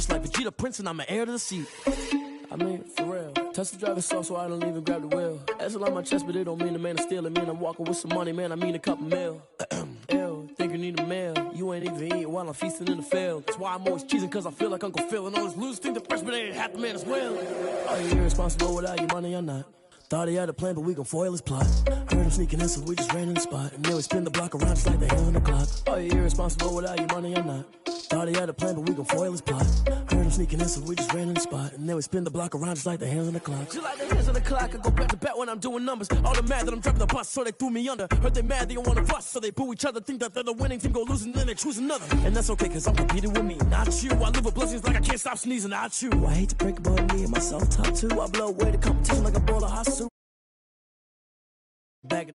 just like Vegeta Prince, and I'm an heir to the seat. I mean, for real. Touch the driver's soft so I don't even grab the wheel. That's on my chest, but it don't mean the man is stealing. Mean I'm walking with some money, man, I mean a couple mil. Ew, think you need a meal. You ain't even eating while I'm feasting in the field. That's why I'm always cheesing, cause I feel like Uncle Phil. And all this losers think the freshman ain't half the man as well. Are you irresponsible without your money or not? Thought he had a plan, but we gon' foil his plot. Heard him sneaking in, so we just ran in the spot. And then we spin the block around just like the hands on the clock. Are you irresponsible without your money or not? Thought he had a plan, but we gon' foil his plot. Heard him sneaking in, so we just ran in the spot. And then we spin the block around just like the hands on the clock. Just like the hands on the clock, I go back to back when I'm doing numbers. All the mad that I'm dropping the bus, so they threw me under. Heard they mad, they don't wanna bust, so they boo each other. Think that they're the winning team, go losing, then they choose another. And that's okay, cause I'm competing with me, not you. I live with blessings like I can't stop sneezing, not you. I hate to break it, but me and myself top two. I blow away the competition like a ball of hot soup. Back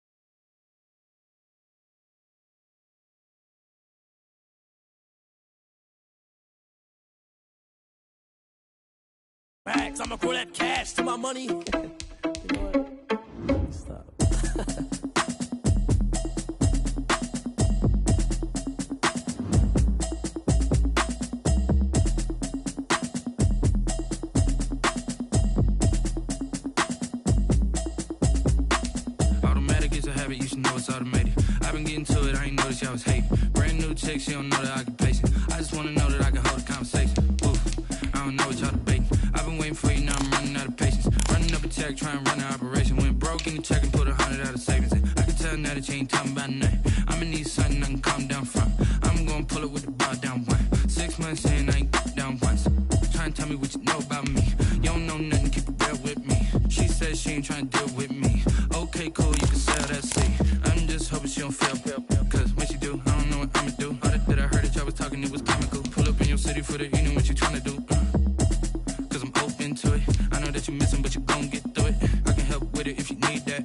bags, I'ma grow that cash to my money. You know what? Stop. You should know it's automated. I've been getting to it, I ain't noticed y'all was hating. Brand new chick, she don't know the occupation. I just wanna know that I can hold a conversation. Oof, I don't know what y'all debating. I've been waiting for you, now I'm running out of patience. Running up a check, trying to run an operation. Went broke in the check and put 100 out of savings in. I can tell now that you ain't talking about nothing. I'ma need something I can calm down from. I'm gonna pull it with the bar down one. 6 months in, I ain't down once. Trying to tell me what you know about me. You don't know nothing, keep it real with me. She says she ain't trying to deal with me. Okay, cool, you can sell that seat. I'm just hoping she don't fail. Cause when she do, I don't know what I'ma do. All that I heard that y'all was talking, it was chemical. Pull up in your city for the evening, what you tryna do? Cause I'm open to it. I know that you missing, but you gon' get through it. I can help with it if you need that.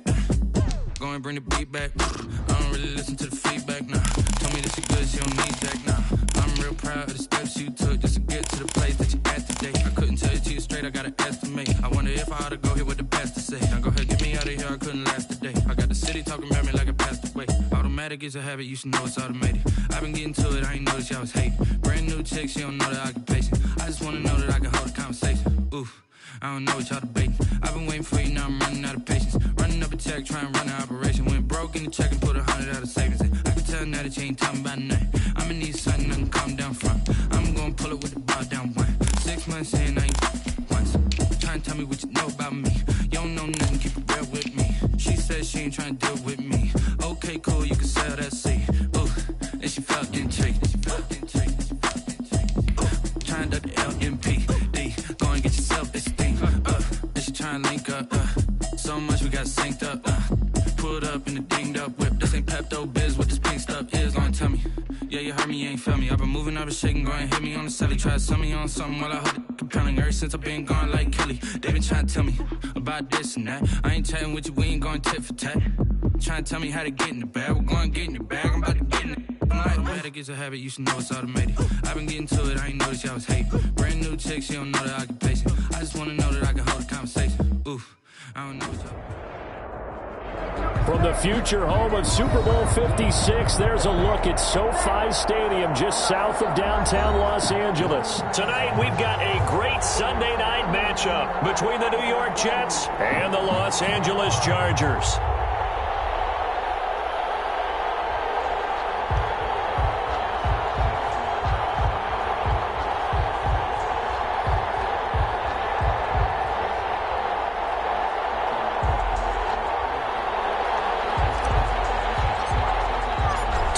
Go and bring the beat back. I don't really listen to the feedback, nah. Told me that she good, she don't need Jack, nah. I'm real proud of the steps you took just to get to the place that you at today. I couldn't tell you to you straight, I gotta estimate. I wonder if I ought to go here with the best to say. Now go ahead, get me out of here, I couldn't last today. I got the city talking about me like I passed away. Automatic is a habit, you should know it's automated. I've been getting to it, I ain't noticed y'all was hating. Brand new chick, she don't know the occupation. I just wanna know that I can hold a conversation. Oof, I don't know what y'all debating. I've been waiting for you, now I'm running out of patience. Running up a check, trying to run an operation. Went broke in the check and put 100 out of savings in. I can tell now that you ain't talking about nothing. I'ma need something I can calm down from. I'm gonna pull it with the bar down one. 6 months in, I ain't once. Trying to tell me what you know about me. You don't know nothing, keep it real with me. She says she ain't trying to deal with me. Okay, cool, you can sell that seat. Ooh, and she felt intrigued. Trying to duck the LMP. Go and get yourself this thing. And she trying to link up. So much we got synced up. Pulled up in the dinged up whip. This ain't Pepto-Biz, what this pink stuff is. Long tell me. Yeah, you heard me, you ain't felt me. I've been moving, I've been shaking, go and hit me on the celly. Try to sell me on something while I hold it compelling. Ever since I've been gone like Kelly, they been trying to tell me about this and that. I ain't chatting with you, we ain't going tit for tat. Trying to tell me how to get in the bag. We're going to get in the bag, I'm about to get in it. Automatic is a habit, you should know it's automated. I've been getting to it, I ain't noticed y'all was hating. Brand new chick, she don't know the occupation. I just wanna know that I can hold a conversation. Oof, I don't know what y'all. From the future home of Super Bowl 56, there's a look at SoFi Stadium just south of downtown Los Angeles. Tonight, we've got a great Sunday night matchup between the New York Jets and the Los Angeles Chargers.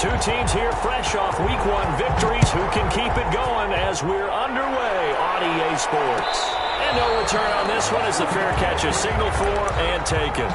Two teams here fresh off Week 1 victories. Who can keep it going as we're underway on EA Sports? And no return on this one as the fair catch is signaled for and taken.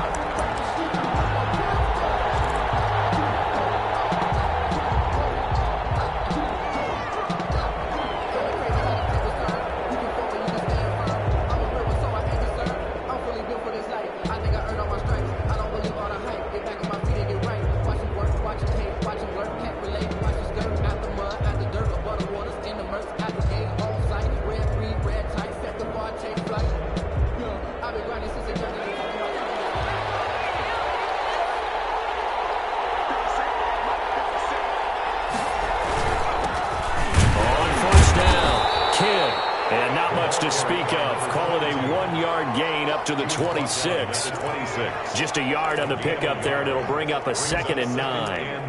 And not much to speak of. Call it a 1-yard gain up to the 26. Just a yard on the pickup there, and it'll bring up a 2nd and 9.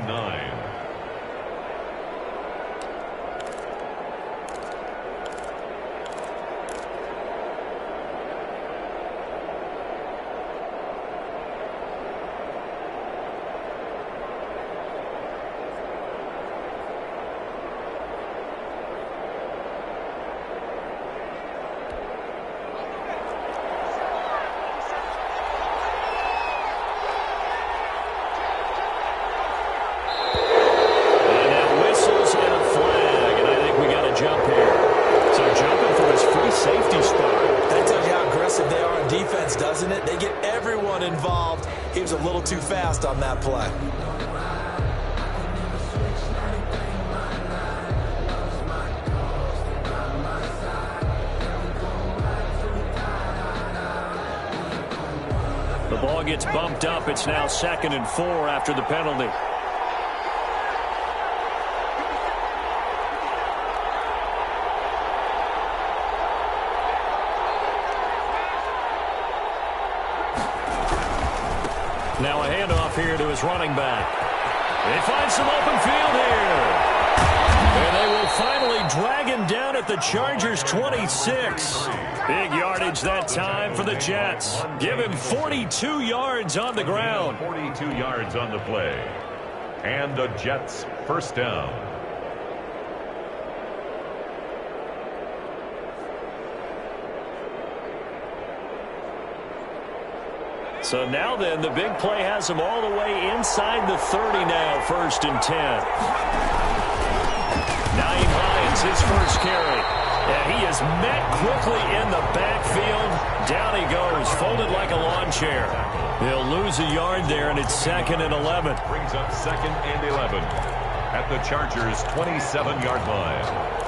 Doesn't it? They get everyone involved. He was a little too fast on that play. The ball gets bumped up. It's now 2nd and 4 after the penalty. Now a handoff here to his running back. They find some open field here. And they will finally drag him down at the Chargers' 26. Big yardage that time for the Jets. Give him 42 yards on the ground. 42 yards on the play. And the Jets first down. So now then, the big play has him all the way inside the 30 now, 1st and 10. Naeem Hines, his first carry. And he is met quickly in the backfield. Down he goes, folded like a lawn chair. They'll lose a yard there, and it's 2nd and 11. Brings up 2nd and 11 at the Chargers' 27-yard line.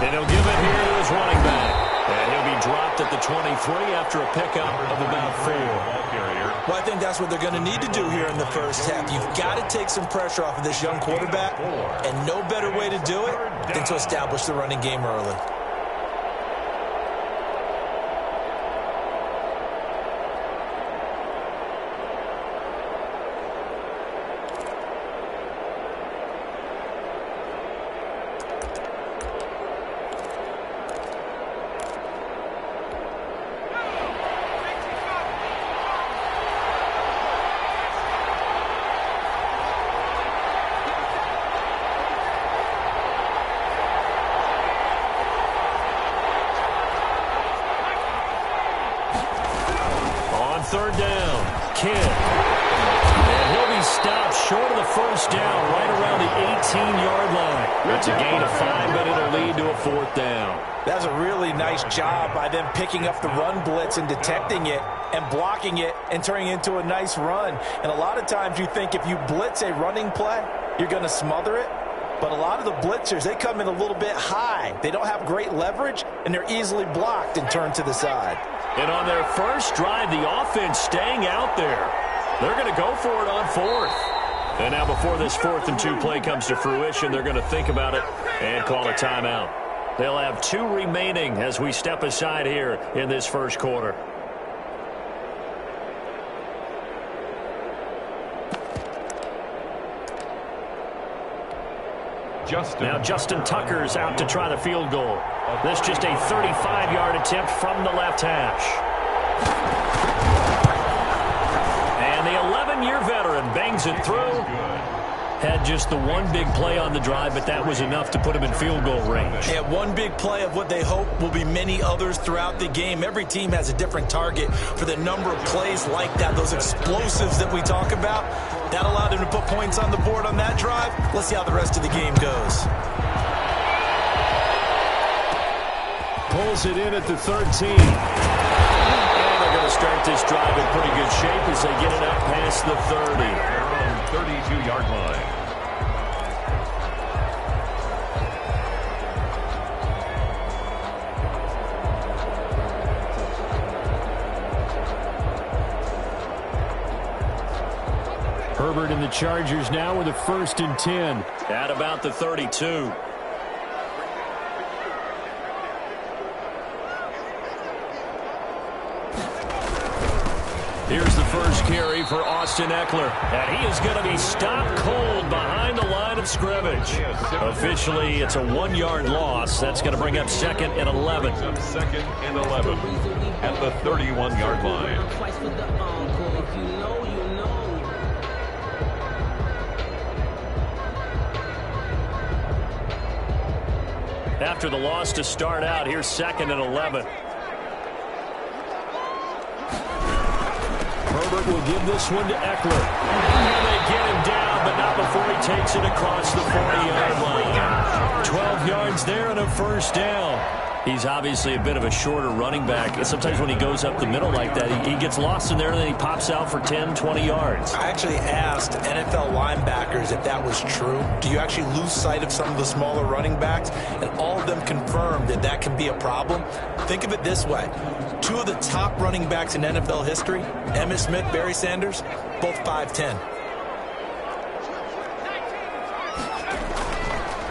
And he'll give it here to his running back. And he'll be dropped at the 23 after a pickup of about 4. Well, I think that's what they're going to need to do here in the first half. You've got to take some pressure off of this young quarterback, and no better way to do it than to establish the running game early. Third down, Kidd. And he'll be stopped short of the first down, right around the 18-yard line. It's a gain of 5, but it'll lead to a 4th down. That's a really nice job by them picking up the run blitz and detecting it and blocking it and turning it into a nice run. And a lot of times you think if you blitz a running play, you're going to smother it. But a lot of the blitzers, they come in a little bit high. They don't have great leverage, and they're easily blocked and turned to the side. And on their first drive, the offense staying out there. They're going to go for it on 4th. And now before this 4th and 2 play comes to fruition, they're going to think about it and call a timeout. They'll have 2 remaining as we step aside here in this first quarter. Now Justin Tucker's out to try the field goal. This just a 35-yard attempt from the left hash. And the 11-year veteran bangs it through. Had just the one big play on the drive, but that was enough to put him in field goal range. Yeah, one big play of what they hope will be many others throughout the game. Every team has a different target for the number of plays like that, those explosives that we talk about. That allowed him to put points on the board on that drive. Let's see how the rest of the game goes. Pulls it in at the 13. And they're going to start this drive in pretty good shape as they get it up past the 30. Their own 32-yard line. Herbert and the Chargers now with a 1st and 10 at about the 32. Here's the first carry for Austin Eckler. And he is going to be stopped cold behind the line of scrimmage. Officially, it's a 1-yard loss. That's going to bring up 2nd and 11. 2nd and 11 at the 31-yard line. After the loss to start out, here's 2nd and 11. Herbert will give this one to Eckler. And they get him down, but not before he takes it across the 40-yard line. 12 yards there and a 1st down. He's obviously a bit of a shorter running back. And sometimes when he goes up the middle like that, he gets lost in there and then he pops out for 10, 20 yards. I actually asked NFL linebackers if that was true. Do you actually lose sight of some of the smaller running backs? And all of them confirmed that that can be a problem. Think of it this way. 2 of the top running backs in NFL history, Emmitt Smith, Barry Sanders, both 5'10".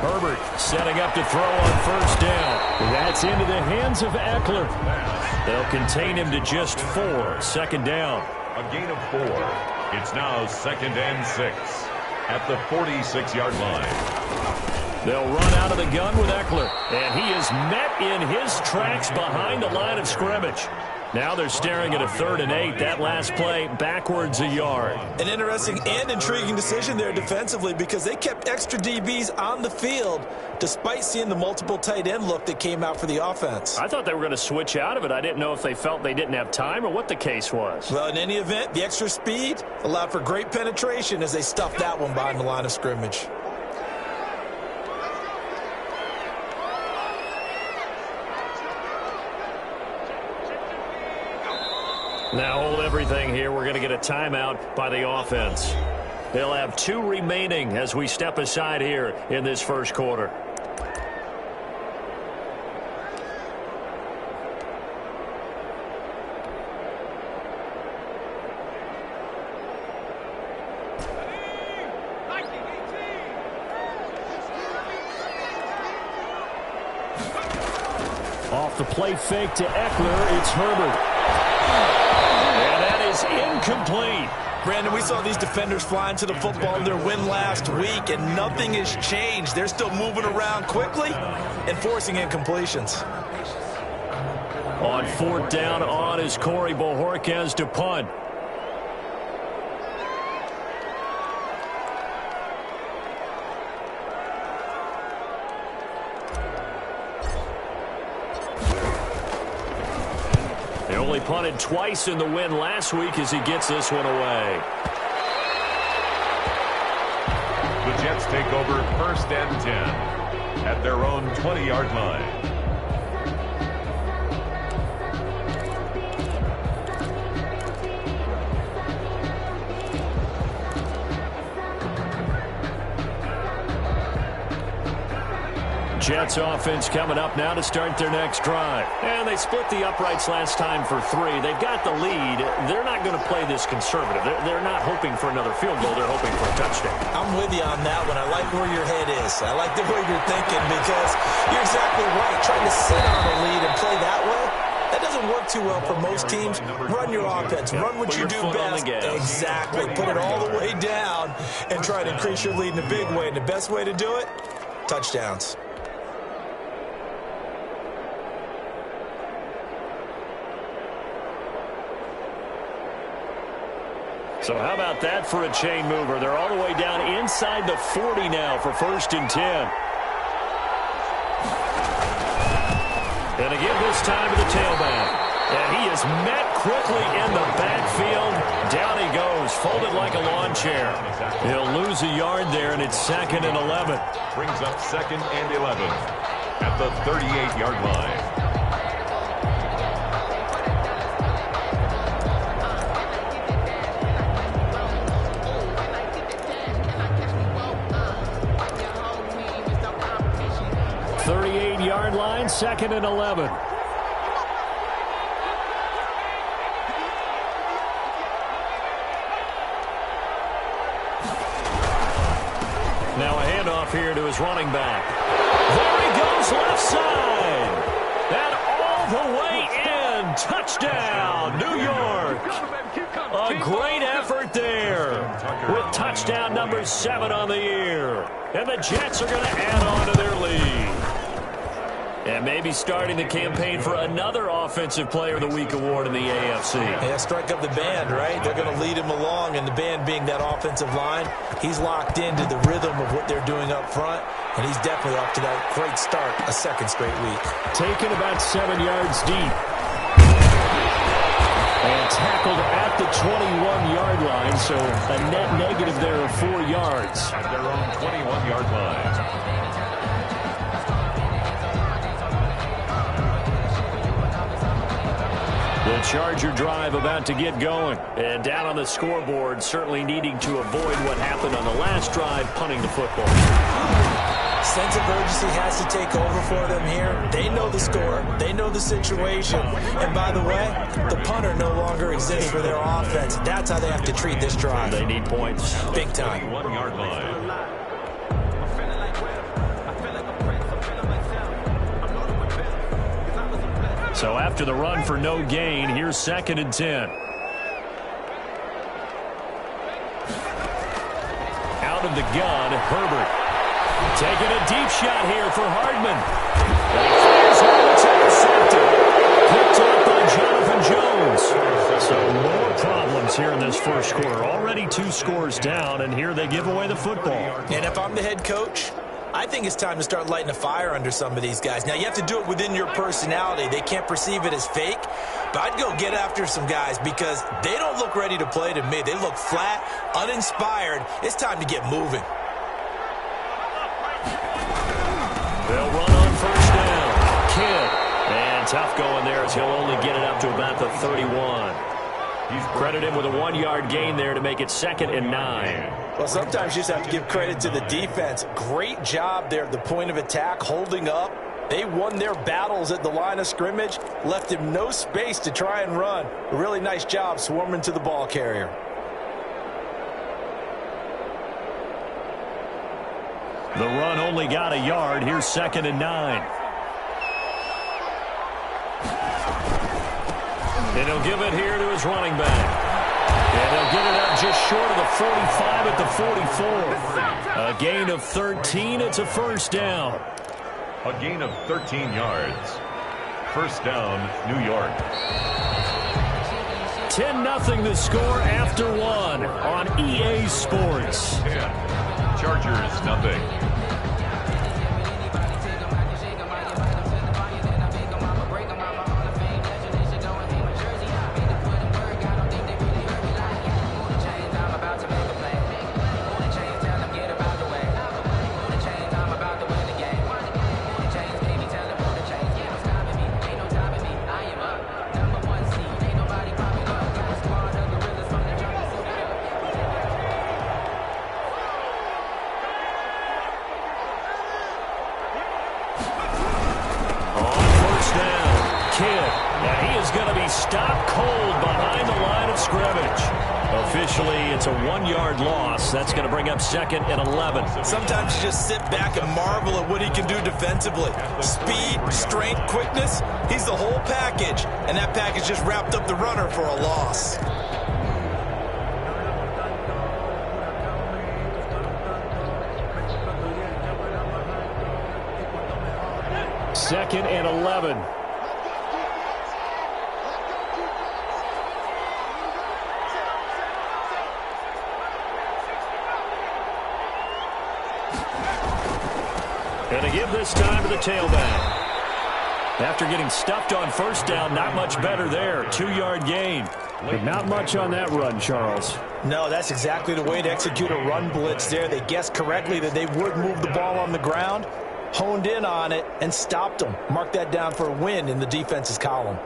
Herbert setting up to throw on 1st down. That's into the hands of Eckler. They'll contain him to just 4. 2nd down. A gain of 4. It's now 2nd and 6 at the 46-yard line. They'll run out of the gun with Eckler. And he is met in his tracks behind the line of scrimmage. Now they're staring at a 3rd and 8. That last play backwards a yard. An interesting and intriguing decision there defensively because they kept extra DBs on the field despite seeing the multiple tight end look that came out for the offense. I thought they were going to switch out of it. I didn't know if they felt they didn't have time or what the case was. Well, in any event, the extra speed allowed for great penetration as they stuffed that one behind the line of scrimmage. Now hold everything here. We're going to get a timeout by the offense. They'll have 2 remaining as we step aside here in this 1st quarter. Off the play fake to Eckler, it's Herbert. And that is incomplete. Brandon, we saw these defenders flying to the football in their win last week, and nothing has changed. They're still moving around quickly and forcing incompletions. On 4th down on is Corey Bojorquez to punt. They only punted twice in the win last week as he gets this one away. The Jets take over 1st and 10 at their own 20-yard line. Jets offense coming up now to start their next drive. And they split the uprights last time for 3. They've got the lead. They're not going to play this conservative. They're not hoping for another field goal. They're hoping for a touchdown. I'm with you on that one. I like where your head is. I like the way you're thinking because you're exactly right. Trying to sit on a lead and play that way, that doesn't work too well for most teams. Run your offense. Run what you do best. Exactly. Put it all the way down and try to increase your lead in a big way. And the best way to do it, touchdowns. So how about that for a chain mover? They're all the way down inside the 40 now for 1st and 10. And again this time to the tailback. And he is met quickly in the backfield. Down he goes, folded like a lawn chair. He'll lose a yard there, and it's 2nd and 11. Brings up 2nd and 11 at the 38-yard line. Yard line, 2nd and 11. Now a handoff here to his running back. There he goes, left side. And all the way in. Touchdown, New York. A great effort there with touchdown number 7 on the year. And the Jets are going to add on to their lead. And maybe starting the campaign for another Offensive Player of the Week award in the AFC. Yeah, strike up the band, right? They're going to lead him along, and the band being that offensive line, he's locked into the rhythm of what they're doing up front, and he's definitely off to that great start, a 2nd straight week. Taken about 7 yards deep. And tackled at the 21-yard line, so a net negative there of 4 yards. At their own 21-yard line. The Charger drive about to get going. And down on the scoreboard, certainly needing to avoid what happened on the last drive, punting the football. Sense of urgency has to take over for them here. They know the score. They know the situation. And by the way, the punter no longer exists for their offense. That's how they have to treat this drive. They need points. Big time. 1-yard line. So after the run for no gain, here's 2nd and 10. Out of the gun, Herbert. Taking a deep shot here for Hardman. And he fires one that's intercepted. Picked up by Jonathan Jones. So more problems here in this first quarter. Already 2 scores down, and here they give away the football. And if I'm the head coach, I think it's time to start lighting a fire under some of these guys. Now, you have to do it within your personality. They can't perceive it as fake. But I'd go get after some guys because they don't look ready to play to me. They look flat, uninspired. It's time to get moving. They'll run on first down. Kidd. And tough going there as he'll only get it up to about the 31. He's credited him with a 1-yard gain there to make it 2nd and 9. Well, sometimes you just have to give credit to the defense. Great job there at the point of attack, holding up. They won their battles at the line of scrimmage, left him no space to try and run. A really nice job swarming to the ball carrier. The run only got a yard. Here's 2nd and 9. And he'll give it here to his running back. And he'll get it up just short of the 45 at the 44. A gain of 13. It's a first down. A gain of 13 yards. First down, New York. 10-0 the score after 1 on EA Sports. 10. Chargers, nothing. Stopped cold behind the line of scrimmage. Officially, it's a 1-yard loss. That's going to bring up 2nd and 11. Sometimes you just sit back and marvel at what he can do defensively. Speed, strength, quickness, he's the whole package. And that package just wrapped up the runner for a loss. Second and 11. And a give this time to the tailback. After getting stuffed on first down, not much better there. 2-yard gain. But not much on that run, Charles. No, that's exactly the way to execute a run blitz there. They guessed correctly that they would move the ball on the ground, honed in on it, and stopped them. Mark that down for a win in the defense's column.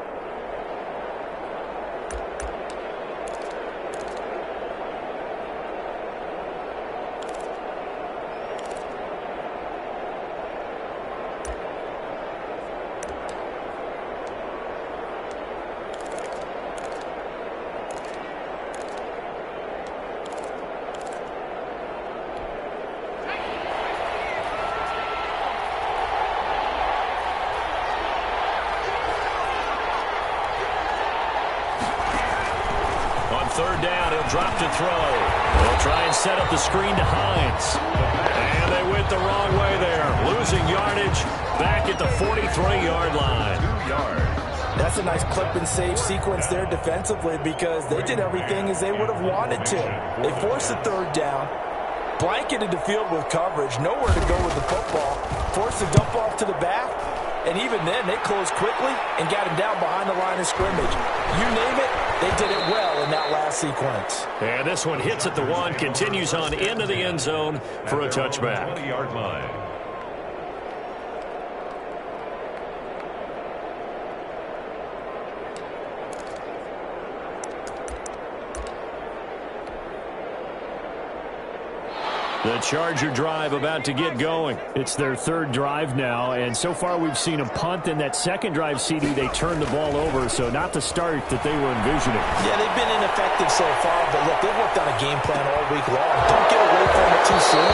Third down, he'll drop to throw. They'll try and set up the screen to Hines. And they went the wrong way there. Losing yardage back at the 43-yard line. 2 yards. That's a nice clip and save sequence there defensively because they did everything as they would have wanted to. They forced the third down, blanketed the field with coverage, nowhere to go with the football, forced the dump off to the back, and even then they closed quickly and got him down behind the line of scrimmage. You name it, they did it well in that last sequence. And this one hits at the 1, continues on into the end zone for a touchback. 20-yard line. The Charger drive about to get going. It's their third drive now, and so far we've seen a punt. In that second drive, CD, they turned the ball over, so not the start that they were envisioning. Yeah, they've been ineffective so far, but look, they've worked on a game plan all week long. Don't get away from it too soon.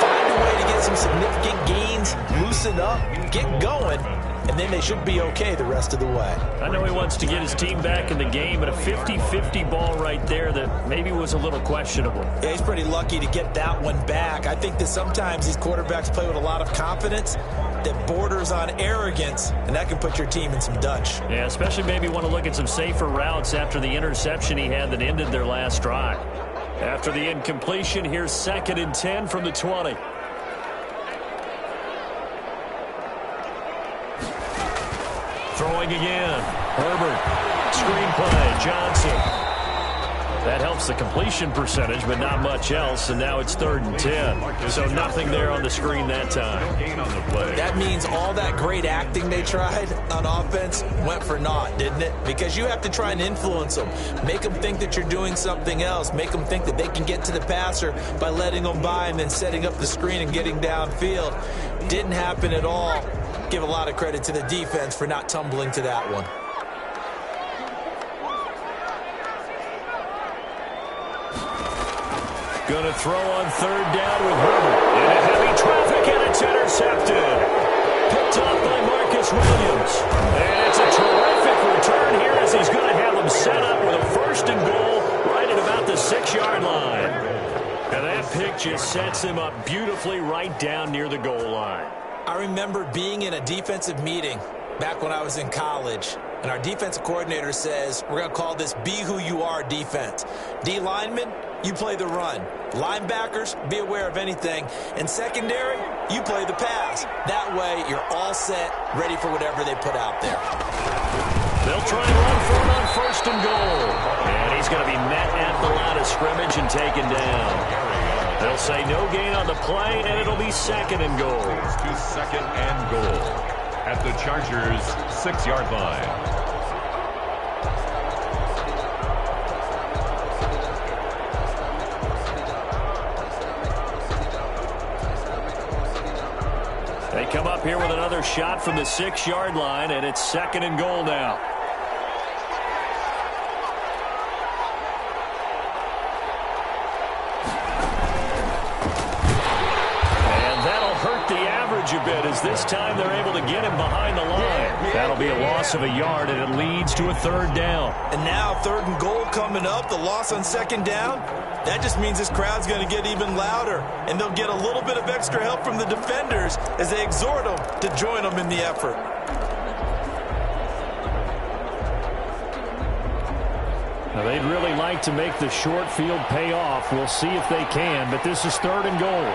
Find a way to get some significant gains, loosen up, get going, and then they should be okay the rest of the way. I know he wants to get his team back in the game, but a 50-50 ball right there that maybe was a little questionable. Yeah, he's pretty lucky to get that one back. I think that sometimes these quarterbacks play with a lot of confidence that borders on arrogance, and that can put your team in some Dutch. Yeah, especially maybe want to look at some safer routes after the interception he had that ended their last drive. After the incompletion, here's 2nd and 10 from the 20. Throwing again. Herbert. Screenplay. Johnson. That helps the completion percentage, but not much else, and now it's 3rd and 10. So nothing there on the screen that time. Gain on the play. That means all that great acting they tried on offense went for naught, didn't it? Because you have to try and influence them. Make them think that you're doing something else. Make them think that they can get to the passer by letting them by and then setting up the screen and getting downfield. Didn't happen at all. Give a lot of credit to the defense for not tumbling to that one. Going to throw on 3rd down with Herbert. Into heavy traffic, and it's intercepted. Picked up by Marcus Williams. And it's a terrific return here as he's going to have them set up with a 1st and goal right at about the 6-yard line. And that pick just sets him up beautifully right down near the goal line. I remember being in a defensive meeting back when I was in college, and our defensive coordinator says, we're going to call this Be Who You Are defense. D linemen, you play the run. Linebackers, be aware of anything. And secondary, you play the pass. That way, you're all set, ready for whatever they put out there. They'll try and run for it on 1st and goal. And he's going to be met at the line of scrimmage and taken down. They'll say no gain on the play, and it'll be 2nd and goal. To 2nd and goal at the Chargers' 6-yard line. They come up here with another shot from the 6-yard line, and it's 2nd and goal now. A bit as this time they're able to get him behind the line. That'll be a loss of a yard, and it leads to a 3rd down. And now 3rd and goal coming up, the loss on 2nd down. That just means this crowd's going to get even louder, and they'll get a little bit of extra help from the defenders as they exhort them to join them in the effort. Now, they'd really like to make the short field pay off. We'll see if they can, but this is 3rd and goal.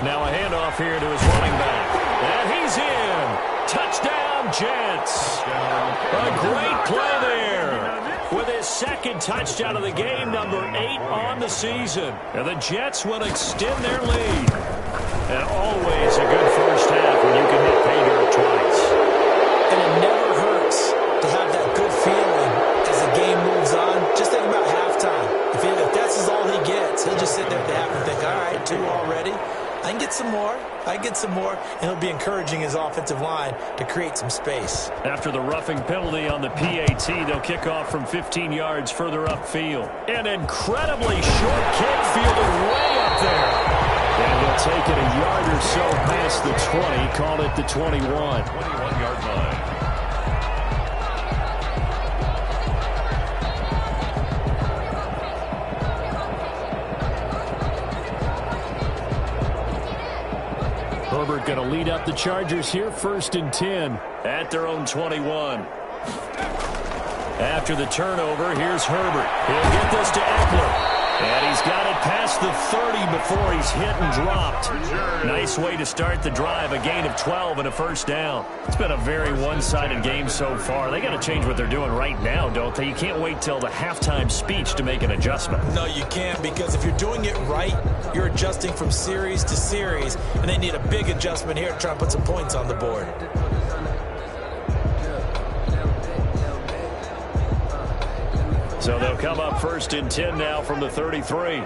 Now a handoff here to his running back. And he's in. Touchdown, Jets. A great play there. With his second touchdown of the game, number 8 on the season. And the Jets will extend their lead. And always a good first half when you can hit pay dirt twice. And it never hurts to have that good feeling as the game moves on. Just think about halftime. If that's all he gets, he'll just sit there at the half and think, all right, 2 already. I can get some more. And he'll be encouraging his offensive line to create some space. After the roughing penalty on the PAT, they'll kick off from 15 yards further upfield. An incredibly short kick fielded way up there. And they'll take it a yard or so past the 20, call it the 21. 21-yard line. Herbert going to lead up the Chargers here, 1st and 10 at their own 21. After the turnover, here's Herbert. He'll get this to Eckler. And he's got it past the 30 before he's hit and dropped. Nice way to start the drive, a gain of 12 and a first down. It's been a very one-sided game so far. They got to change what they're doing right now, don't they? You can't wait till the halftime speech to make an adjustment. No, you can't, because if you're doing it right, you're adjusting from series to series, and they need a big adjustment here to try and put some points on the board. So they'll come up 1st and 10 now from the 33.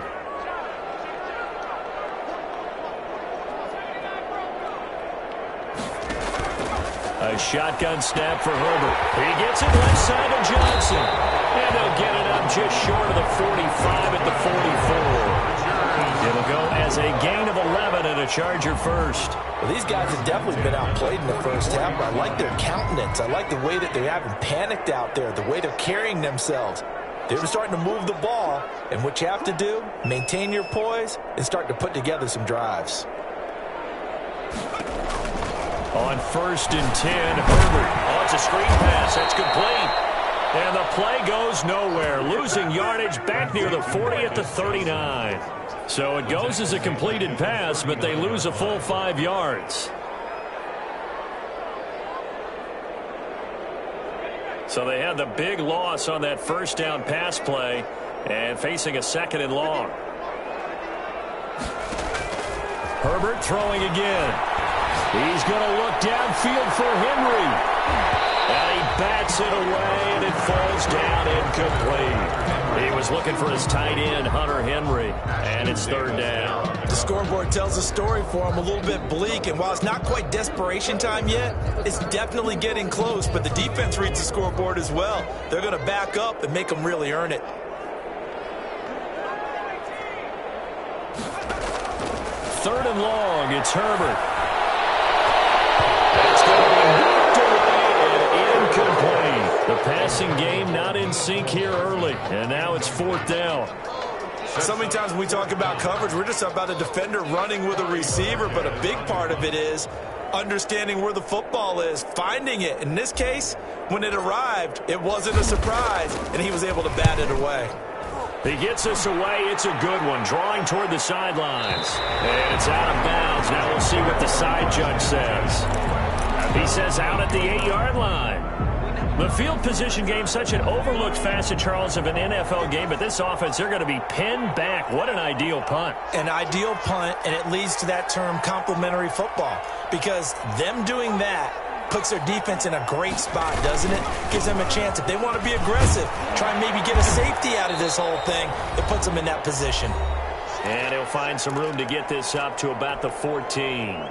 A shotgun snap for Herbert. He gets it left side of Johnson. And they'll get it up just short of the 45 at the 44. It'll go as a gain of 11 and a Charger first. Well, these guys have definitely been outplayed in the first half, but I like their countenance. I like the way that they haven't panicked out there, the way they're carrying themselves. They're starting to move the ball, and what you have to do, maintain your poise and start to put together some drives. On 1st and 10, Herbert. Oh, it's a screen pass. That's complete. And the play goes nowhere. Losing yardage back near the 40 at the 39. So it goes as a completed pass, but they lose a full 5 yards. So they had the big loss on that first down pass play and facing a 2nd and long. Herbert throwing again. He's going to look downfield for Henry. And he bats it away, and it falls down incomplete. He was looking for his tight end, Hunter Henry, and it's 3rd down. The scoreboard tells a story for him, a little bit bleak, and while it's not quite desperation time yet, it's definitely getting close, but the defense reads the scoreboard as well. They're going to back up and make them really earn it. 3rd and long, it's Herbert. It's going to be knocked away and incomplete. The passing game not in sync here early, and now it's 4th down. So many times when we talk about coverage, we're just about a defender running with a receiver, but a big part of it is understanding where the football is, finding it. In this case, when it arrived, it wasn't a surprise, and he was able to bat it away. He gets this away. It's a good one, drawing toward the sidelines. And it's out of bounds. Now we'll see what the side judge says. He says out at the 8-yard line. The field position game, such an overlooked facet, Charles, of an NFL game, but this offense, they're going to be pinned back. What an ideal punt. An ideal punt, and it leads to that term complementary football, because them doing that puts their defense in a great spot, doesn't it? Gives them a chance. If they want to be aggressive, try and maybe get a safety out of this whole thing, it puts them in that position. And he'll find some room to get this up to about the 14.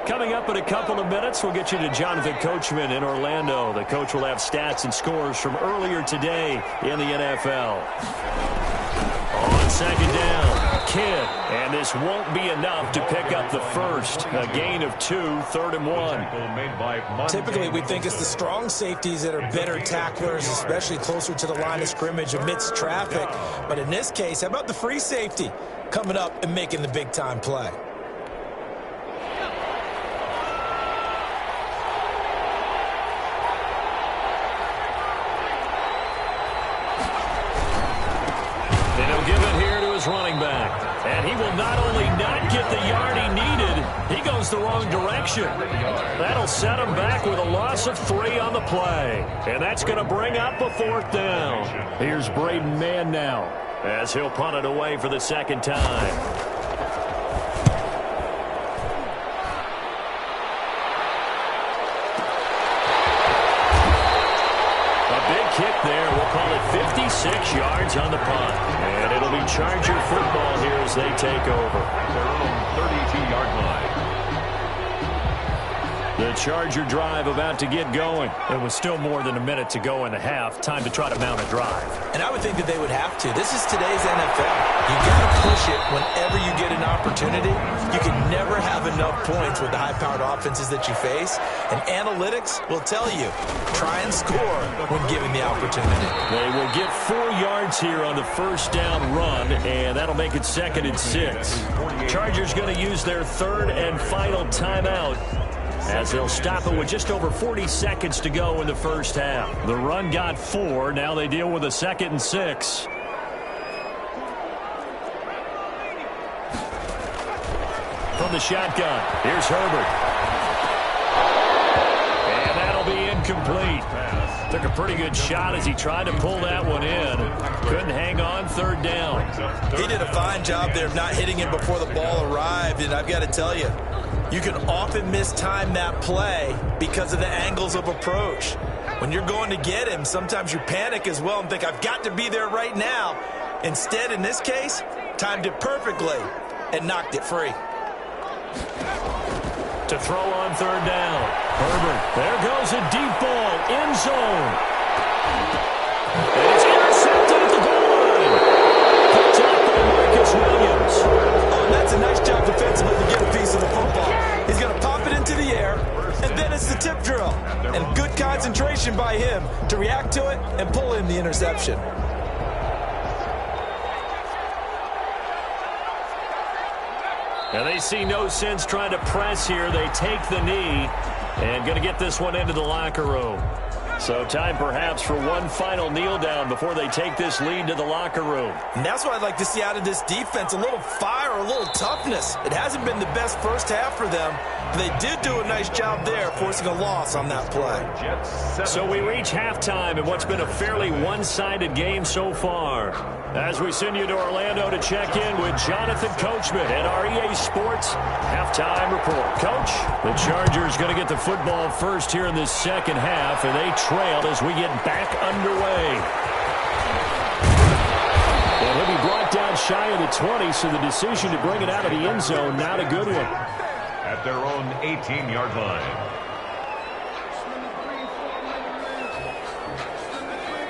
Coming up in a couple of minutes, we'll get you to Jonathan Coachman in Orlando. The coach will have stats and scores from earlier today in the NFL. On on second down. Kidd. And this won't be enough to pick up the first. A gain of 2, 3rd and 1. Typically, we think it's the strong safeties that are better tacklers, especially closer to the line of scrimmage amidst traffic. But in this case, how about the free safety coming up and making the big-time play? Running back, and he will not only not get the yard he needed, he goes the wrong direction. That'll set him back with a loss of 3 on the play, and that's going to bring up a 4th down. Here's Braden Mann now, as he'll punt it away for the second time. Kick there. We'll call it 56 yards on the punt. And it'll be Charger football here as they take over. Their own 32-yard line. The Charger drive about to get going. It was still more than a minute to go in the half. Time to try to mount a drive. And I would think that they would have to. This is today's NFL. You got to push it whenever you get an opportunity. You can never have enough points with the high-powered offenses that you face. And analytics will tell you, try and score when given the opportunity. They will get 4 yards here on the first down run, and that'll make it 2nd and 6. Chargers going to use their 3rd and final timeout, as they'll stop it with just over 40 seconds to go in the first half. The run got 4. Now they deal with a 2nd and 6. From the shotgun, here's Herbert. And that'll be incomplete. Took a pretty good shot as he tried to pull that one in. Couldn't hang on, 3rd down. He did a fine job there of not hitting him before the ball arrived, and I've got to tell you, you can often mistime that play because of the angles of approach. When you're going to get him, sometimes you panic as well and think, I've got to be there right now. Instead, in this case, timed it perfectly and knocked it free. To throw on 3rd down. Herbert, there goes a deep ball, end zone. And it's intercepted at the goal line. Picked up by Marcus Williams. Oh, and that's a nice job defensively to get a piece of the football. He's going to pop it into the air, and then it's the tip drill. And good concentration by him to react to it and pull in the interception. And they see no sense trying to press here. They take the knee and going to get this one into the locker room. So time perhaps for one final kneel down before they take this lead to the locker room. And that's what I'd like to see out of this defense, a little fire, a little toughness. It hasn't been the best first half for them, but they did do a nice job there, forcing a loss on that play. So we reach halftime in what's been a fairly one-sided game so far. As we send you to Orlando to check in with Jonathan Coachman at our EA Sports Halftime Report. Coach, the Chargers going to get the football first here in this second half, and they trailed as we get back underway. And he'll be brought down shy of the 20, so the decision to bring it out of the end zone, not a good one. At their own 18-yard line.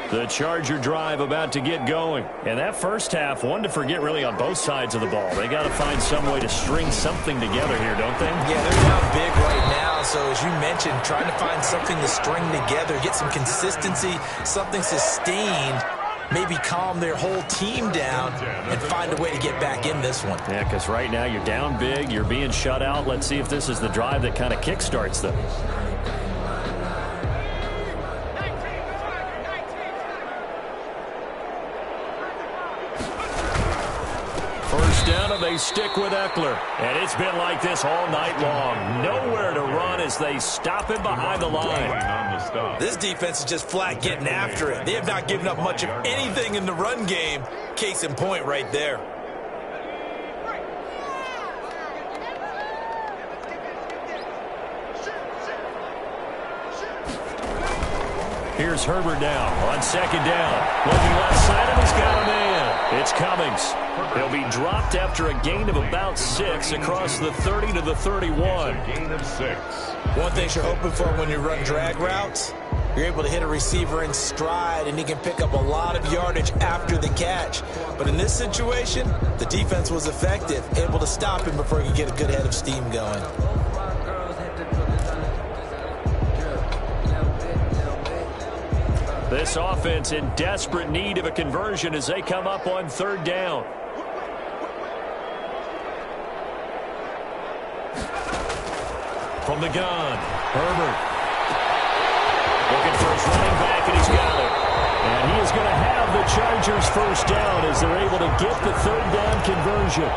The Charger drive about to get going. And that first half, one to forget really on both sides of the ball. They got to find some way to string something together here, don't they? Yeah, they're down big right now. So as you mentioned, trying to find something to string together, get some consistency, something sustained, maybe calm their whole team down and find a way to get back in this one. Yeah, because right now you're down big, you're being shut out. Let's see if this is the drive that kind of kickstarts them. Down and they stick with Eckler. And it's been like this all night long. Nowhere to run as they stop him behind the line. This defense is just flat getting after it. They have not given up much of anything in the run game. Case in point right there. Here's Herbert now on second down. Looking left side, and he's got a man. It's Cummings. He'll be dropped after a gain of about 6 across the 30 to the 31. Gain of 6. One thing you're hoping for when you run drag routes, You're able to hit a receiver in stride, and he can pick up a lot of yardage after the catch. But in this situation, the defense was effective, able to stop him before he could get a good head of steam going. This offense in desperate need of a conversion as they come up on third down. From the gun, Herbert. Looking for his running back, and he's got it. And he is going to have the Chargers first down as they're able to get the third down conversion.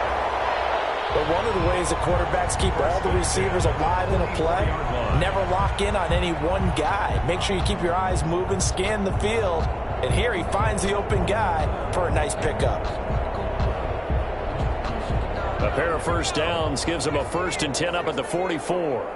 But one of the ways the quarterbacks keep all the receivers alive in a play, never lock in on any one guy. Make sure you keep your eyes moving, scan the field. And here he finds the open guy for a nice pickup. A pair of first downs gives him a 1st and 10 up at the 44.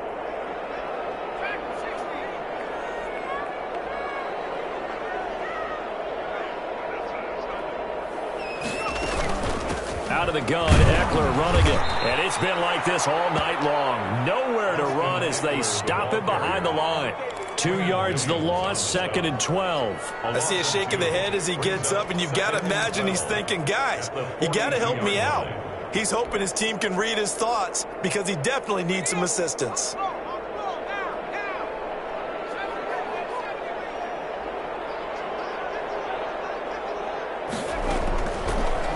Out of the gun, Eckler running it. And it's been like this all night long. Nowhere to run as they stop him behind the line. 2 yards the loss, 2nd and 12. I see a shake of the head as he gets up, and you've got to imagine he's thinking, guys, you got to help me out. He's hoping his team can read his thoughts because he definitely needs some assistance.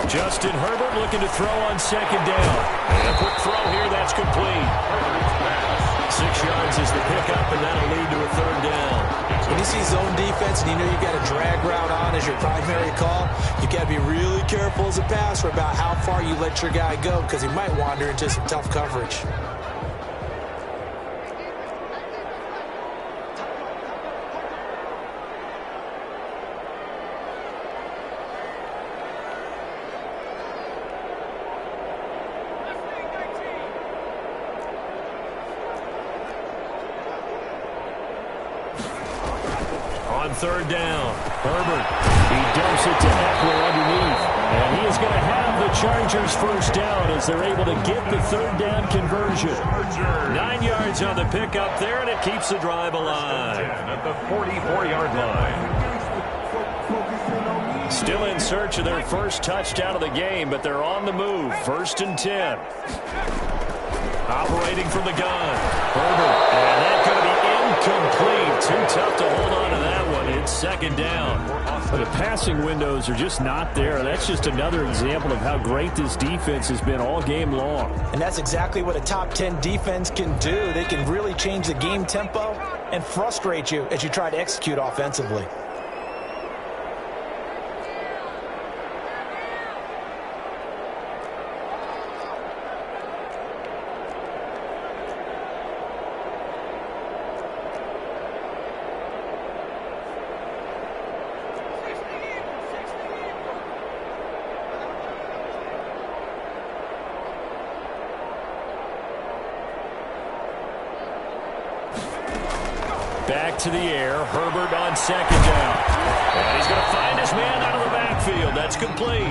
Justin Herbert looking to throw on 2nd down. And a quick throw here, that's complete. 6 yards is the pickup, and that'll lead to a 3rd down. When you see zone defense and you know you got a drag route on as your primary call, you got to be really careful as a passer about how far you let your guy go because he might wander into some tough coverage. On 3rd down, Herbert, he dumps it to Eckler underneath, and he is going to have the Chargers first down as they're able to get the 3rd down conversion. 9 yards on the pickup there, and it keeps the drive alive. At the 44-yard line. Still in search of their first touchdown of the game, but they're on the move. 1st and 10. Operating from the gun, Herbert, and that could be incomplete. Too tough to hold on to that one. It's 2nd down. The passing windows are just not there. That's just another example of how great this defense has been all game long. And that's exactly what a top 10 defense can do. They can really change the game tempo and frustrate you as you try to execute offensively. Back to the air, Herbert on 2nd down. And he's going to find his man out of the backfield. That's complete.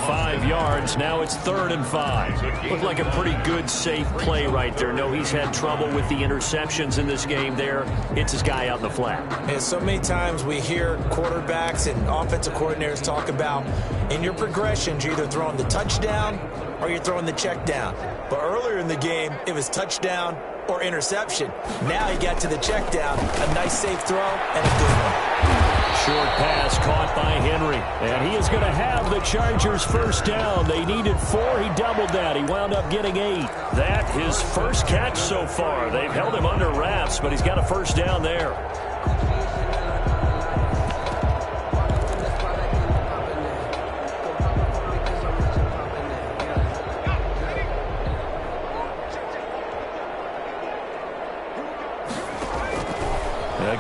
5 yards, now it's 3rd and 5. Looked like a pretty good, safe play right there. No, he's had trouble with the interceptions in this game there. It's his guy out in the flat. And so many times we hear quarterbacks and offensive coordinators talk about in your progressions, you're either throwing the touchdown or you're throwing the check down. But earlier in the game, it was touchdown or interception. Now he got to the check down, a nice safe throw, and a good one. Short pass caught by Henry, and he is going to have the Chargers first down. They needed 4. He doubled that. He wound up getting 8. That his first catch so far. They've held him under wraps, but he's got a first down there.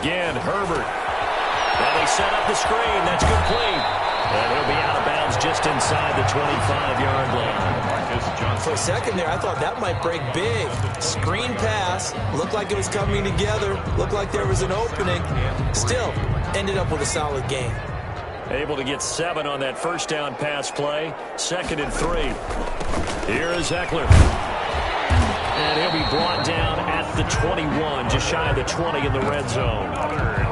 Again, Herbert. Now they set up the screen. That's complete. And he'll be out of bounds just inside the 25-yard line. For a second there, I thought that might break big. Screen pass. Looked like it was coming together. Looked like there was an opening. Still, ended up with a solid game. Able to get 7 on that first down pass play. 2nd and 3. Here is Eckler. And he'll be brought down at the 21, just shy of the 20 in the red zone.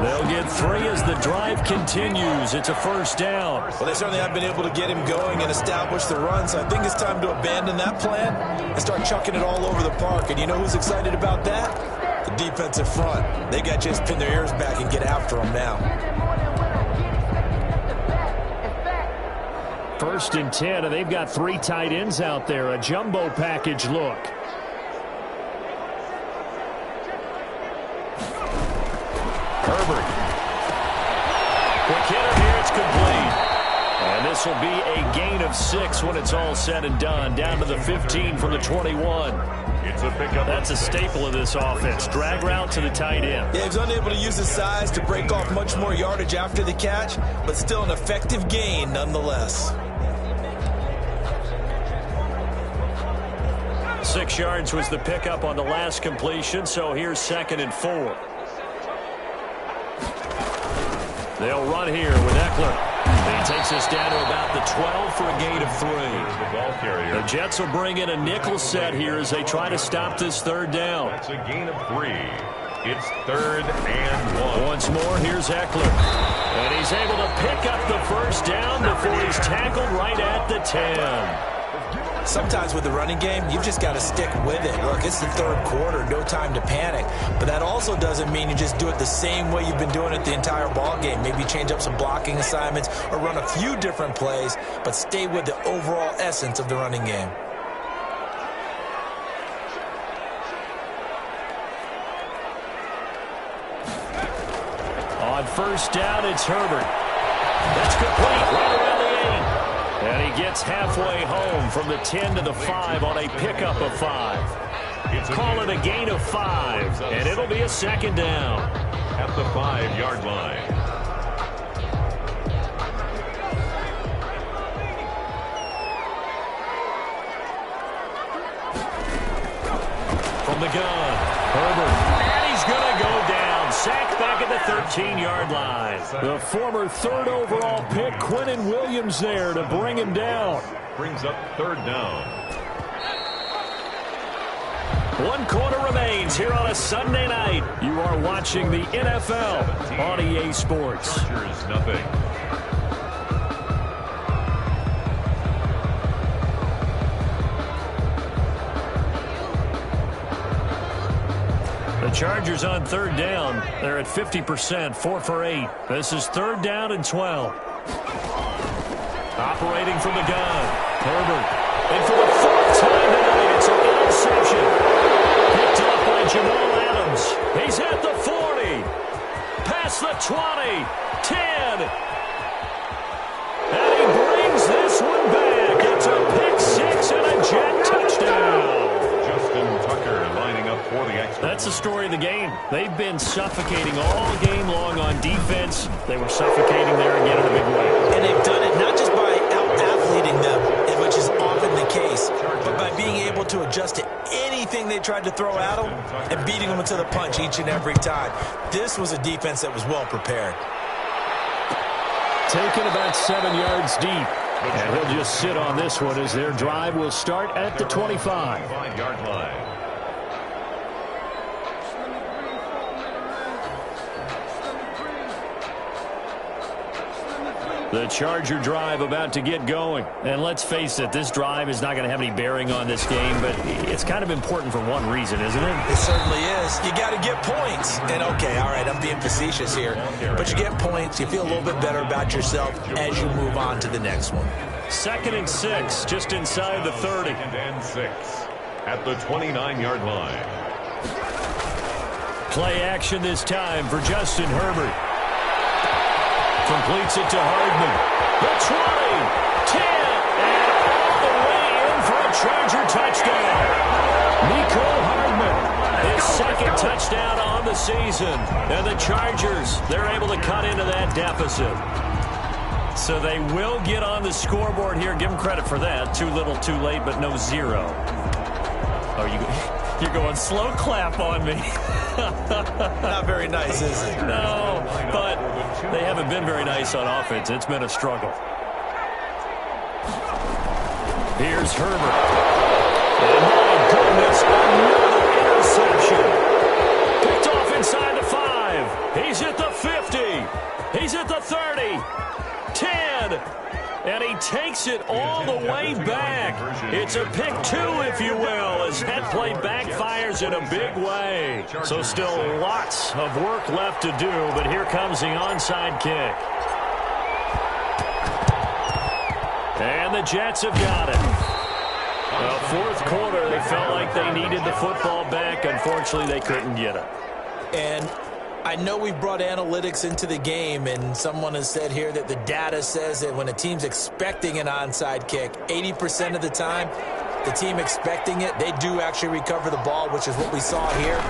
They'll get 3 as the drive continues. It's a first down. Well, they certainly have been able to get him going and establish the run, so I think it's time to abandon that plan and start chucking it all over the park. And you know who's excited about that? The defensive front. They got to just pin their ears back and get after him now. 1st and 10, and they've got 3 tight ends out there. A jumbo package look. Herbert. Quick hitter here. It's complete. And this will be a gain of 6 when it's all said and done. Down to the 15 from the 21. It's a pickup. That's a staple of this offense. Drag route to the tight end. Yeah, he's unable to use his size to break off much more yardage after the catch, but still an effective gain nonetheless. 6 yards was the pickup on the last completion, so here's 2nd and 4. They'll run here with Eckler. He takes us down to about the 12 for a gain of 3. The ball carrier. The Jets will bring in a nickel set here as they try to stop this 3rd down. That's a gain of 3. It's 3rd and 1. Once more, here's Eckler. And he's able to pick up the first down before he's tackled right at the 10. Sometimes with the running game, you've just got to stick with it. Look, it's the 3rd quarter, no time to panic. But that also doesn't mean you just do it the same way you've been doing it the entire ball game. Maybe change up some blocking assignments or run a few different plays, but stay with the overall essence of the running game. On 1st down, it's Herbert. That's complete right around the 8. And he gets halfway home from the 10 to the 5 on a pickup of 5. Call it a gain of 5, and it'll be a 2nd down. At the 5-yard line. From the gun, Herbert. And he's going to go down. Sacked back at the 13-yard line. The former 3rd overall pick, Quinnen Williams, there to bring him down. Brings up 3rd down. 1 quarter remains here on a Sunday night. You are watching the NFL on EA Sports. Chargers, nothing. The Chargers on 3rd down. They're at 50%, 4 for 8. This is 3rd down and 12. Operating from the gun, Herbert. And for the 4th time tonight, it's an interception. Picked up by Jamal Adams. He's at the 40. Past the 20. 10. And he brings this one back. It's a pick 6 and a Jet touchdown. For the extra. That's the story of the game. They've been suffocating all game long on defense. They were suffocating there again in a big way. And they've done it not just by out-athleting them, which is often the case, but by being able to adjust to anything they tried to throw at them and beating them into the punch each and every time. This was a defense that was well prepared. Taken about 7 yards deep. And he'll just sit on this one as their drive will start at the 25. 5-yard line. The Charger drive about to get going. And let's face it, this drive is not going to have any bearing on this game, but it's kind of important for one reason, isn't it? It certainly is. You got to get points. And, okay, all right, I'm being facetious here. But you get points, you feel a little bit better about yourself as you move on to the next one. 2nd and 6, just inside the 30. 2nd and 6 at the 29-yard line. Play action this time for Justin Herbert. Completes it to Hardman. The 20, 10, and all the way in for a Charger touchdown. Nico Hardman, his 2nd touchdown on the season. And the Chargers, they're able to cut into that deficit. So they will get on the scoreboard here. Give them credit for that. Too little, too late, but no 0. Oh, you're going slow clap on me. Not very nice, is it? No, but they haven't been very nice on offense. It's been a struggle. Here's Herbert. And my goodness, another interception. gets it all the way back. It's a pick two, if you will, as that play backfires in a big way. So still lots of work left to do, but here comes the onside kick. And the Jets have got it. Fourth quarter, they felt like they needed the football back. Unfortunately, they couldn't get it. And I know we brought analytics into the game, and someone has said here that the data says that when a team's expecting an onside kick, 80% of the time, the team expecting it, they do actually recover the ball, which is what we saw here.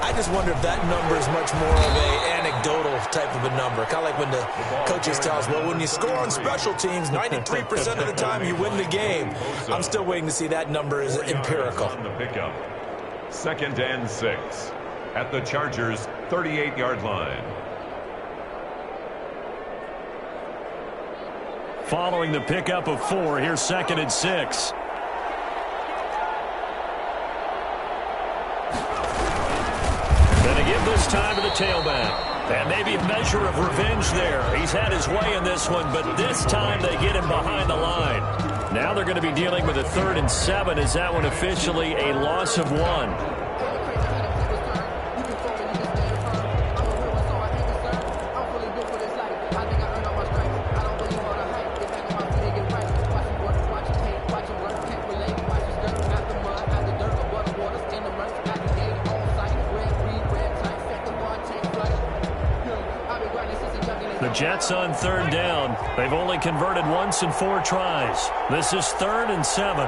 I just wonder if that number is much more of an anecdotal type of a number. Kind of like when the coaches tell us, well, when you score on special teams, 93% of the time you win the game. I'm still waiting to see that number is empirical. On the pickup. 2nd and 6 at the Chargers' 38-yard line. Following the pickup of 4, here's 2nd and 6. Give this time to the tailback. And maybe a measure of revenge there. He's had his way in this one, but this time they get him behind the line. Now they're going to be dealing with a 3rd and 7. Is that one officially a loss of 1? Jets on 3rd down. They've only converted once in 4 tries. This is 3rd and 7.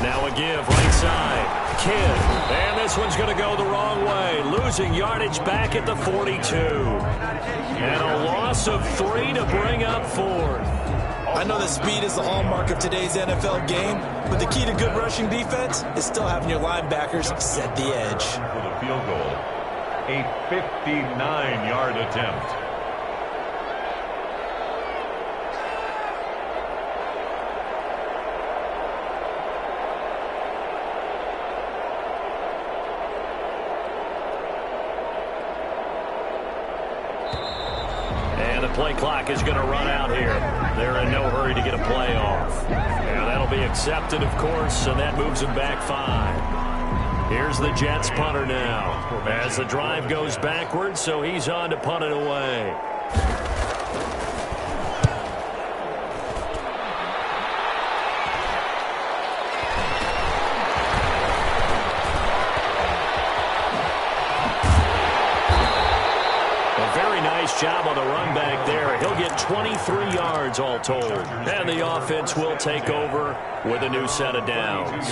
Now a give right side. Kidd. And this one's going to go the wrong way. Losing yardage back at the 42. And a loss of 3 to bring up 4th. I know that speed is the hallmark of today's NFL game, but the key to good rushing defense is still having your linebackers set the edge. For the field goal. A 59-yard attempt. And the play clock is going to run out here. They're in no hurry to get a play off. And that'll be accepted, of course, and that moves them back 5. Here's the Jets punter now as the drive goes backwards, so he's on to punt it away. A very nice job on the run back there. He'll get 23 yards all told. And the offense will take over with a new set of downs.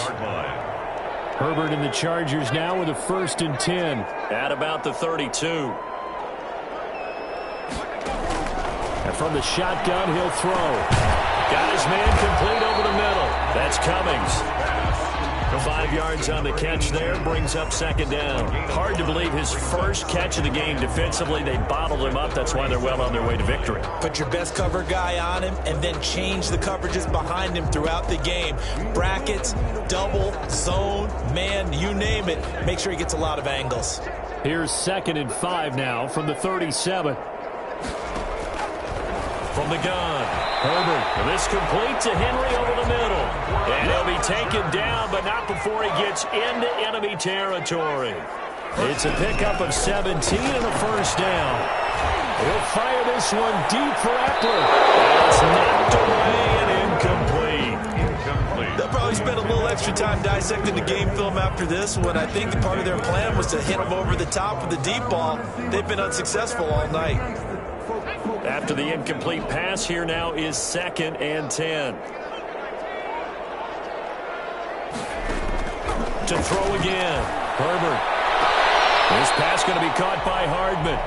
Herbert and the Chargers now with a 1st and 10 at about the 32. And from the shotgun, he'll throw. Got his man complete over the middle. That's Cummings. 5 yards on the catch there, brings up 2nd down. Hard to believe his first catch of the game defensively. They bottled him up. That's why they're well on their way to victory. Put your best cover guy on him and then change the coverages behind him throughout the game. Brackets, double, zone, man, you name it. Make sure he gets a lot of angles. Here's 2nd and 5 now from the 37. From the gun, Herbert. This complete to Henry over the middle. And he'll be taken down, but not before he gets into enemy territory. It's a pickup of 17 and a 1st down. He'll fire this one deep for Eckler. It's knocked away and incomplete. They'll probably spend a little extra time dissecting the game film after this one. I think part of their plan was to hit him over the top with the deep ball. They've been unsuccessful all night. After the incomplete pass, here now is 2nd and 10. To throw again. Herbert. This pass going to be caught by Hardman.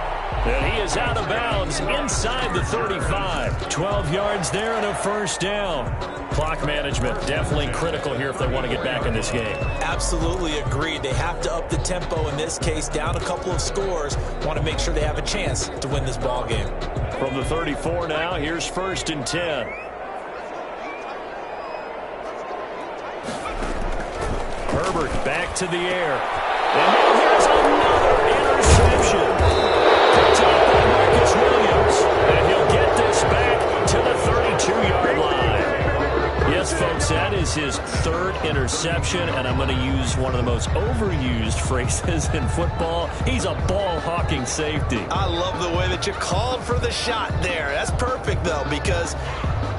And he is out of bounds inside the 35. 12 yards there and a 1st down. Clock management definitely critical here if they want to get back in this game. Absolutely agreed. They have to up the tempo in this case, down a couple of scores. Want to make sure they have a chance to win this ball game. From the 34 now, here's 1st and 10. Herbert back to the air. And now here's another interception. Picked up by Marcus Williams. And he'll 32-yard line. Yes, folks, that is his third interception, and I'm going to use one of the most overused phrases in football. He's a ball-hawking safety. I love the way that you called for the shot there. That's perfect, though, because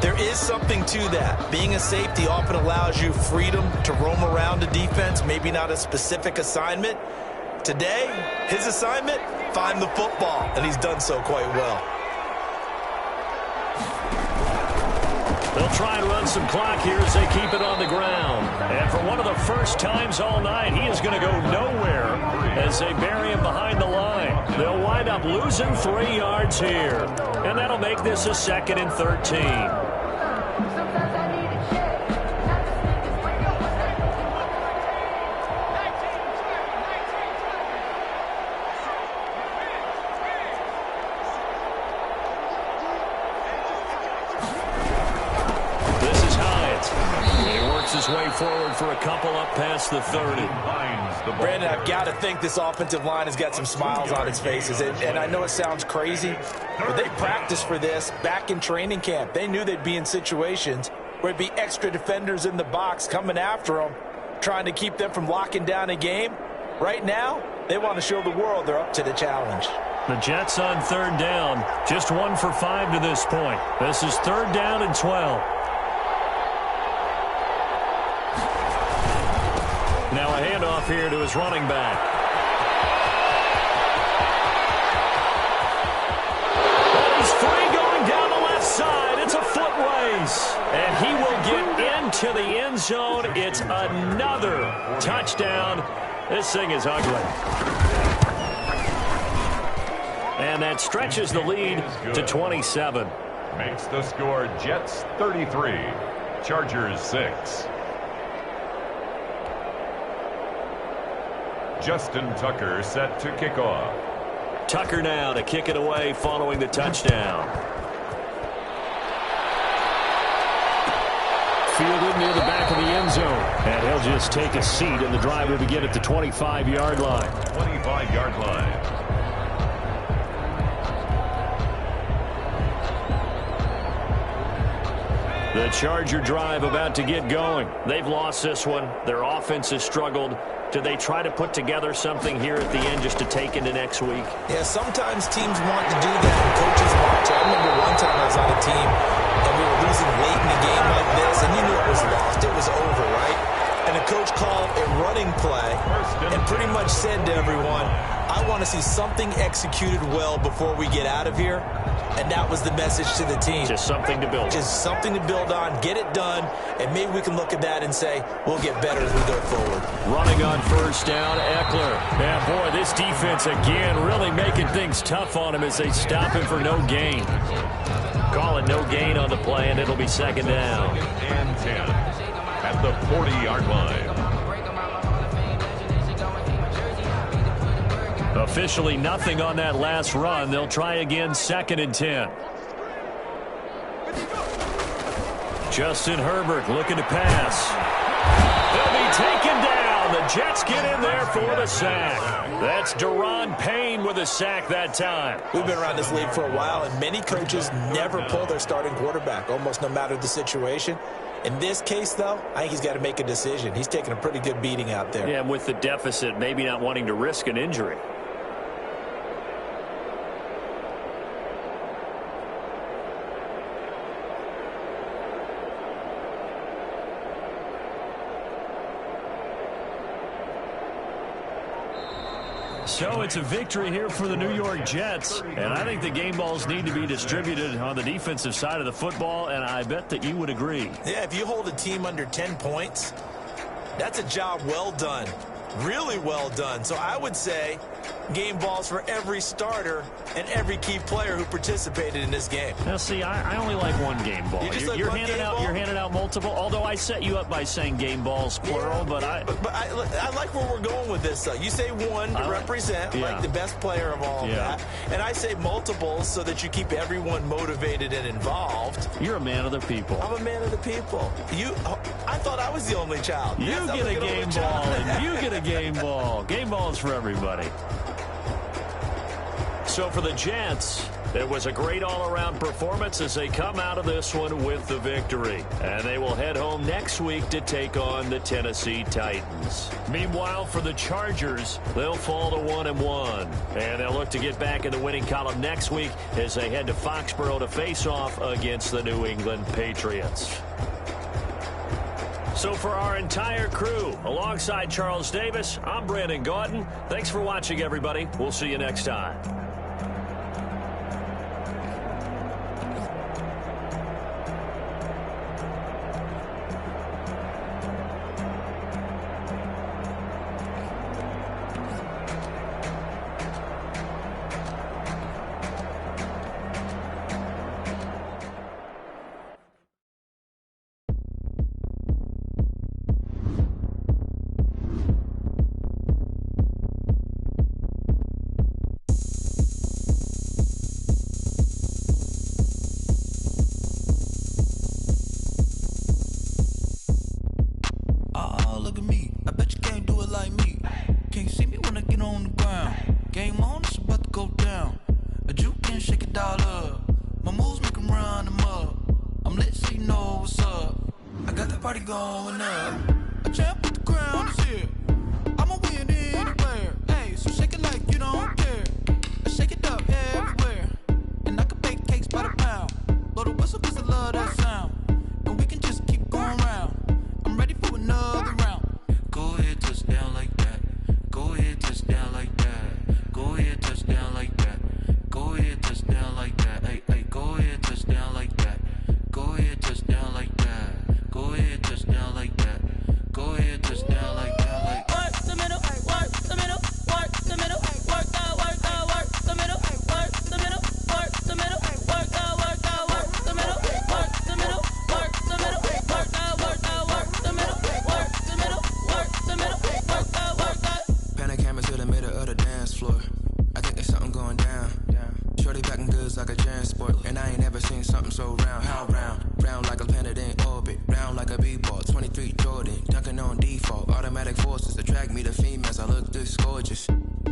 there is something to that. Being a safety often allows you freedom to roam around a defense, maybe not a specific assignment. Today, his assignment, find the football, and he's done so quite well. They'll try and run some clock here as they keep it on the ground. And for one of the first times all night, he is going to go nowhere as they bury him behind the line. They'll wind up losing 3 yards here. And that'll make this a 2nd and 13. His way forward for a couple up past the 30. Brandon, I've got to think this offensive line has got some smiles on its faces. And I know it sounds crazy, but they practiced for this back in training camp. They knew they'd be in situations where there'd be extra defenders in the box coming after them, trying to keep them from locking down a game. Right now, they want to show the world they're up to the challenge. The Jets on 3rd down, just 1 for 5 to this point. This is 3rd down and 12. Now a handoff here to his running back. He's free going down the left side. It's a foot race. And he will get into the end zone. It's another touchdown. This thing is ugly. And that stretches the lead to 27. Makes the score Jets 33, Chargers 6. Justin Tucker set to kick off. Tucker now to kick it away following the touchdown. Fielded near the back of the end zone. And he'll just take a seat, and the drive will begin at the 25-yard line. 25-yard line. The Charger drive about to get going. They've lost this one. Their offense has struggled. Do they try to put together something here at the end just to take into next week? Yeah, sometimes teams want to do that, and coaches want to. I remember one time I was on a team, and we were losing late in a game like this, and you knew it was lost. It was over, right? And the coach called a running play and pretty much said to everyone, I want to see something executed well before we get out of here. And that was the message to the team. Just something to build on. Just something to build on, get it done, and maybe we can look at that and say, we'll get better as we go forward. Running on 1st down, Eckler. And boy, this defense again really making things tough on him as they stop him for no gain. Call it no gain on the play, and it'll be 2nd down. 2nd and 10 at the 40-yard line. Officially nothing on that last run. They'll try again, 2nd and 10. Justin Herbert looking to pass. They'll be taken down. The Jets get in there for the sack. That's Daron Payne with a sack that time. We've been around this league for a while, and many coaches never pull their starting quarterback, almost no matter the situation. In this case, though, I think he's got to make a decision. He's taking a pretty good beating out there. Yeah, with the deficit, maybe not wanting to risk an injury. So it's a victory here for the New York Jets, and I think the game balls need to be distributed on the defensive side of the football, and I bet that you would agree. Yeah, if you hold a team under 10 points, that's a job well done. Really well done. So I would say game balls for every starter and every key player who participated in this game. Now, see, I only like one game ball. You're handing out multiple, although I set you up by saying game balls, plural, but I like where we're going with this, though. You say one to represent, like the best player of all of that. And I say multiples so that you keep everyone motivated and involved. You're a man of the people. I'm a man of the people. I thought I was the only child. You get a game ball, and you get a game ball. Game balls for everybody. So for the Jets, It was a great all-around performance as they come out of this one with the victory. And they will head home next week to take on the Tennessee Titans. Meanwhile, for the Chargers, they'll fall to 1-1. And they'll look to get back in the winning column next week as they head to Foxborough to face off against the New England Patriots. So for our entire crew, alongside Charles Davis, I'm Brandon Gaudin. Thanks for watching, everybody. We'll see you next time. Look at me, I bet you can't do it like me. Can't see me when I get on the ground. Game on, it's about to go down. A juke and shake it all up. My moves make them run them up. I'm lit so you know what's up. I got the party going up. A champ with the crown is here. I'ma win anywhere. Hey, so shake it like you don't care. I shake it up everywhere. And I can bake cakes by the pound. Blow the whistle cause I love that sound. And we can just keep going round. I'm ready for another round. Go ahead, touchdown like that. Go ahead, touchdown like that. Go ahead, touchdown like that. Go ahead, touchdown like that. Hey, hey, go ahead, touchdown like that. Go ahead, touchdown like that. Go ahead, touchdown like that. Go ahead, touchdown like that. Like work the middle, work the middle, work the middle, work the middle, work the middle, work the middle, work the middle, work the middle, work the middle, work the middle, work the middle, work the middle, work the Pan a camera to the middle of the dance floor. I think there's something going down. Shorty backing goods like a transport. And I ain't never seen something so round. How round? Round like a planet in orbit. Round like a b-ball. 23 Jordan. Dunking on default. Automatic forces attract me to females. I look this gorgeous.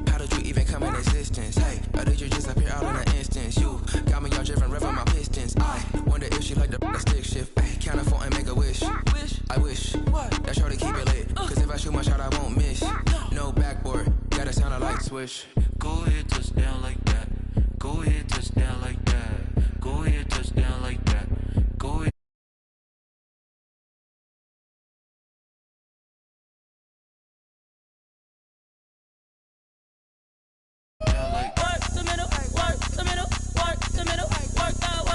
How did you even come in existence? Hey, or did you just appear out in an instance? You got me all driven, revving my pistons. I wonder if she like the stick shift. Ay, count a four and make a wish. I wish that shorty keep it lit. Cause if I shoot my shot, I won't miss. No backboard, gotta sound a light switch. Go ahead, touchdown like that. Go ahead, touchdown like that. Go ahead, touchdown like that. Go ahead. work the middle, work the middle, work the middle, work the middle,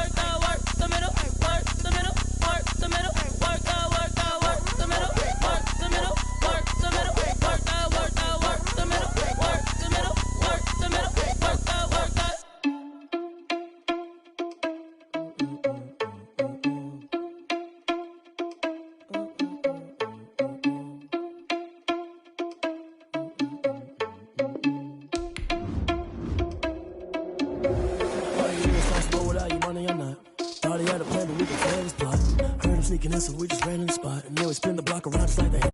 work the middle, work the middle, work the middle, work the middle, work the middle, work the middle, work the middle, work the middle, work the middle, work the middle, work the Thought he had a plan, but we could fail his plot. Heard him sneaking in, so we just ran in the spot. And then we spin the block around just like that.